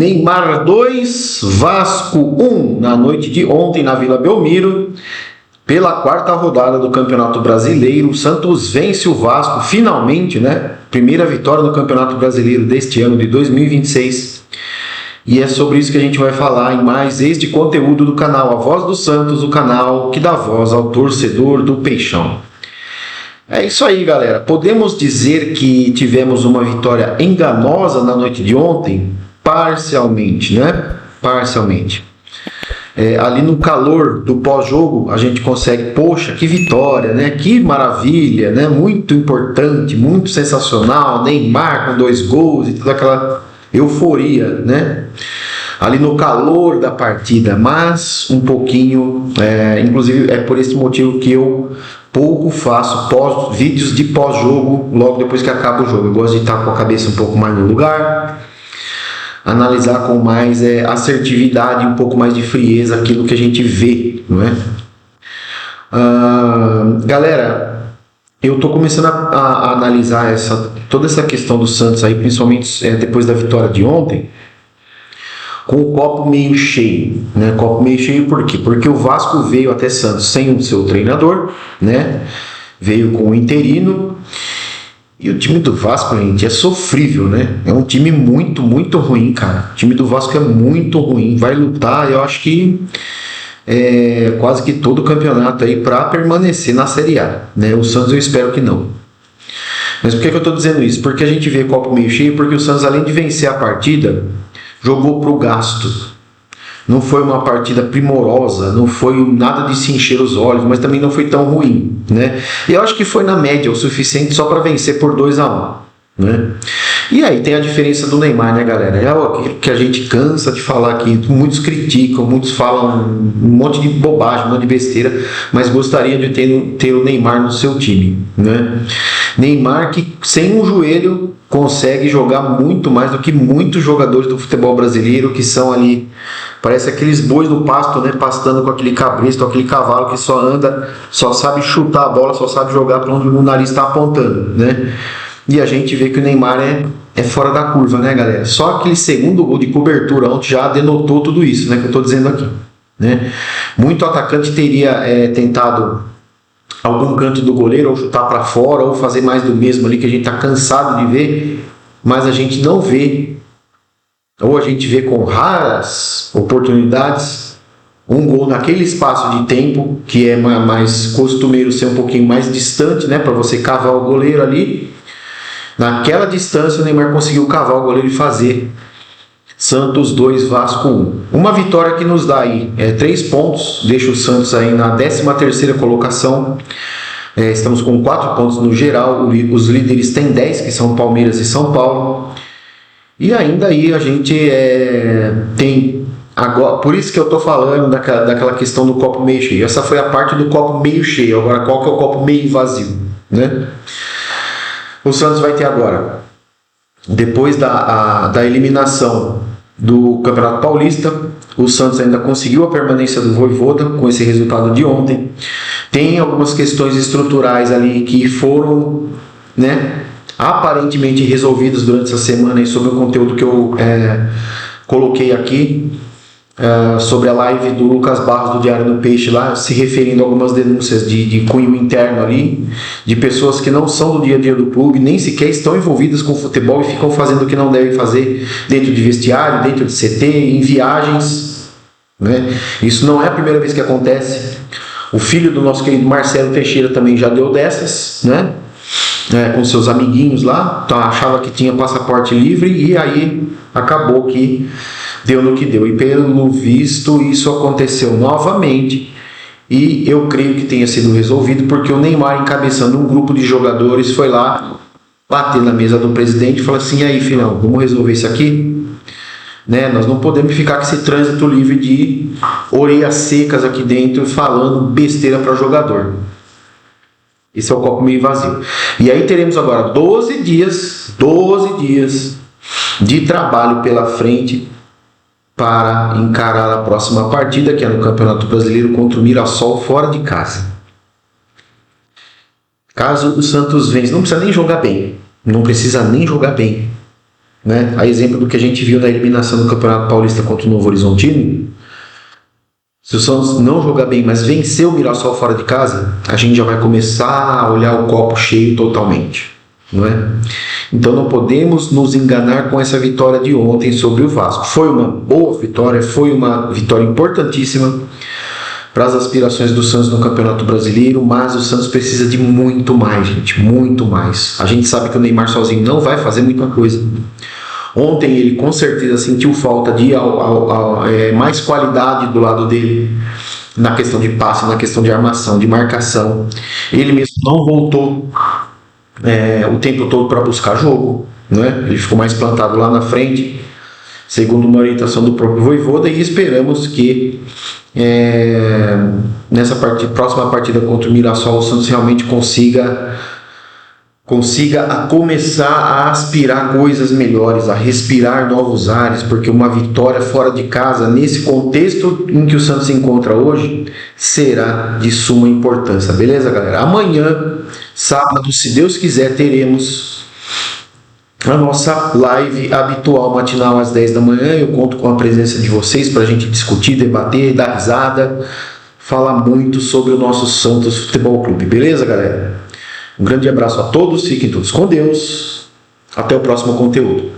Neymar 2, Vasco 1, na noite de ontem na Vila Belmiro. Pela quarta rodada do Campeonato Brasileiro, o Santos vence o Vasco, finalmente, né? Primeira vitória no Campeonato Brasileiro deste ano de 2026. E é sobre isso que a gente vai falar em mais este conteúdo do canal A Voz do Santos, o canal que dá voz ao torcedor do Peixão. É isso aí, galera. Podemos dizer que tivemos uma vitória enganosa na noite de ontem? Parcialmente, né? Parcialmente. Ali no calor do pós-jogo, a gente consegue, poxa, que vitória, né? Que maravilha, né? Muito importante, muito sensacional. Neymar com 2 gols e toda aquela euforia, né? Ali no calor da partida, mas um pouquinho, inclusive é por esse motivo que eu pouco faço vídeos de pós-jogo logo depois que acaba o jogo. Eu gosto de estar com a cabeça um pouco mais no lugar, analisar com mais assertividade, um pouco mais de frieza aquilo que a gente vê, não é? Galera, eu estou começando a analisar toda essa questão do Santos aí, principalmente depois da vitória de ontem, com o copo meio cheio, né? Copo meio cheio por quê? Porque o Vasco veio até Santos sem o seu treinador, né? Veio com o interino. E o time do Vasco, gente, é sofrível, né? É um time muito, muito ruim, cara. O time do Vasco é muito ruim. Vai lutar, eu acho que quase que todo o campeonato aí para permanecer na Série A, né? O Santos eu espero que não. Mas por que eu estou dizendo isso? Porque a gente vê copo meio cheio, porque o Santos, além de vencer a partida, jogou pro gasto. Não foi uma partida primorosa, não foi nada de se encher os olhos, mas também não foi tão ruim, né? E eu acho que foi na média o suficiente só para vencer por 2-1, né? E aí tem a diferença do Neymar, né, galera? É o que a gente cansa de falar aqui, muitos criticam, muitos falam um monte de bobagem, um monte de besteira, mas gostaria de ter o Neymar no seu time, né? Neymar que sem um joelho consegue jogar muito mais do que muitos jogadores do futebol brasileiro que são ali, parece aqueles bois no pasto, né, pastando com aquele cabresto, aquele cavalo que só anda, só sabe chutar a bola, só sabe jogar para onde o nariz está apontando, né? E a gente vê que o Neymar é fora da curva, né, galera? Só aquele segundo gol de cobertura ontem já denotou tudo isso, né, que eu estou dizendo aqui, né? Muito atacante teria tentado algum canto do goleiro, ou chutar para fora, ou fazer mais do mesmo ali, que a gente está cansado de ver, mas a gente não vê, ou a gente vê com raras oportunidades, um gol naquele espaço de tempo, que é mais costumeiro ser um pouquinho mais distante, né, para você cavar o goleiro ali. Naquela distância o Neymar conseguiu cavar o goleiro e fazer. Santos 2, Vasco 1. Uma vitória que nos dá aí 3 pontos, deixa o Santos aí na 13ª colocação. Estamos com 4 pontos no geral, os líderes têm 10, que são Palmeiras e São Paulo. E ainda aí a gente tem, agora, por isso que eu estou falando daquela questão do copo meio cheio. Essa foi a parte do copo meio cheio, agora qual que é o copo meio vazio, né? O Santos vai ter agora, depois da eliminação do Campeonato Paulista, o Santos ainda conseguiu a permanência do Vojvoda com esse resultado de ontem. Tem algumas questões estruturais ali que foram, né, aparentemente resolvidas durante essa semana, e sobre o conteúdo que eu coloquei aqui, sobre a live do Lucas Barros do Diário do Peixe lá, se referindo a algumas denúncias de cunho interno ali, de pessoas que não são do dia a dia do clube, nem sequer estão envolvidas com futebol e ficam fazendo o que não devem fazer dentro de vestiário, dentro de CT, em viagens, né? Isso não é a primeira vez que acontece. O filho do nosso querido Marcelo Teixeira também já deu dessas, né? Com seus amiguinhos lá, então achava que tinha passaporte livre e aí acabou que deu no que deu. E pelo visto isso aconteceu novamente, e eu creio que tenha sido resolvido porque o Neymar, encabeçando um grupo de jogadores, foi lá bater na mesa do presidente e falar assim: aí, filhão, vamos resolver isso aqui, né? Nós não podemos ficar com esse trânsito livre de orelhas secas aqui dentro falando besteira para jogador. Esse é o copo meio vazio. E aí teremos agora 12 dias de trabalho pela frente para encarar a próxima partida, que é no Campeonato Brasileiro contra o Mirassol fora de casa. Caso o Santos vença, não precisa nem jogar bem, né? A exemplo do que a gente viu na eliminação do Campeonato Paulista contra o Novo Horizontino, se o Santos não jogar bem, mas vencer o Mirassol fora de casa, a gente já vai começar a olhar o copo cheio totalmente, não é? Então não podemos nos enganar com essa vitória de ontem sobre o Vasco. Foi uma boa vitória, foi uma vitória importantíssima para as aspirações do Santos no Campeonato Brasileiro, mas o Santos precisa de muito mais, gente, muito mais. A gente sabe que o Neymar sozinho não vai fazer muita coisa. Ontem ele com certeza sentiu falta de mais qualidade do lado dele, na questão de passe, na questão de armação, de marcação. Ele mesmo não voltou o tempo todo para buscar jogo, né? Ele ficou mais plantado lá na frente, segundo uma orientação do próprio Vojvoda, e esperamos que nessa próxima partida contra o Mirassol o Santos realmente consiga começar a aspirar coisas melhores, a respirar novos ares, porque uma vitória fora de casa, nesse contexto em que o Santos se encontra hoje, será de suma importância. Beleza, galera? Amanhã, sábado, se Deus quiser, teremos a nossa live habitual matinal às 10 da manhã. Eu conto com a presença de vocês para a gente discutir, debater, dar risada, falar muito sobre o nosso Santos Futebol Clube. Beleza, galera? Um grande abraço a todos, fiquem todos com Deus. Até o próximo conteúdo.